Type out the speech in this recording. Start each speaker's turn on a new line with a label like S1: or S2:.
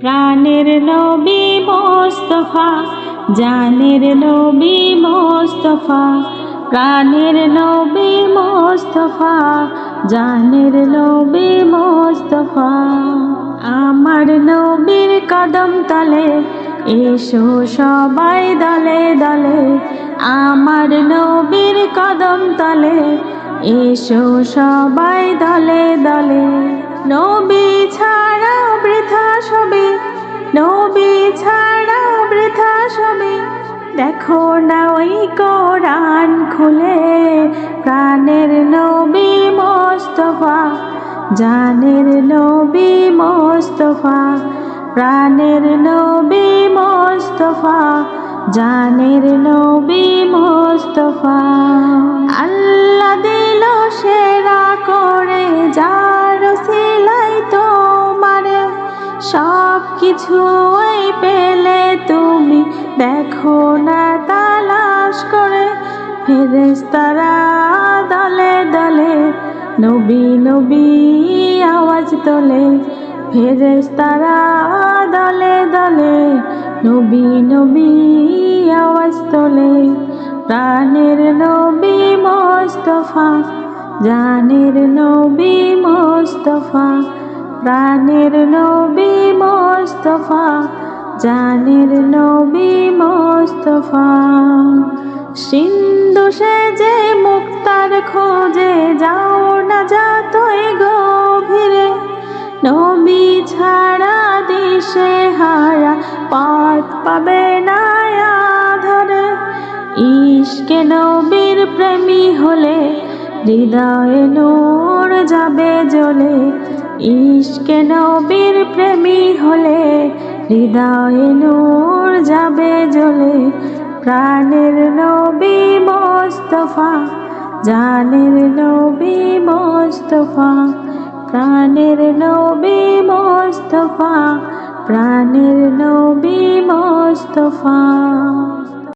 S1: প্রাণের নবী মোস্তফা, জানের নবী মোস্তফা, প্রাণের নবী মোস্তফা, জানের নবী মোস্তফা। আমার নবীর কদম তলে এসো সবাই দলে দলে, আমার নবীর কদম তলে এসো সবাই দলে দলে। নবী ছাড়া বৃথা সবে, নবী ছাড়া বৃথা সবে, দেখো না ওই কোরআন খুলে। প্রাণের নবী মোস্তফা, জানের নবী মোস্তফা, প্রাণের নবী মোস্তফা, জানের নবী মোস্তফা। আল্লাহ দিল সেরা করে, যার সিলাই তোমারে সব কিছুই পেলে তুমি, দেখো না তালাশ করে। ফেরেশতারা দলে দলে নবী নবী আওয়াজ তোলে, ফেরেশতারা দলে দলে নবী নবী আওয়াজ তোলে। প্রাণের নবী মোস্তফা, জানের নবী মোস্তফা, প্রাণের নবী মোস্তফা, জানের নবী মোস্তফা। সিন্ধু সেজে মুক্তার খোঁজে যাও না যতই গভীরে, নবী ছাড়া দিশে হারা পথ পাবে না আঁধারে। ইশকে নবীর প্রেমী হলে হৃদয়ে নূর যাবে জ্বলে, ইশকে নবীর প্রেমী হলে হৃদয়ে নূর যাবে জ্বলে। প্রাণের নবী মোস্তফা, জানের নবী মোস্তফা, প্রাণের নবী মোস্তফা, প্রাণের নবী মোস্তফা।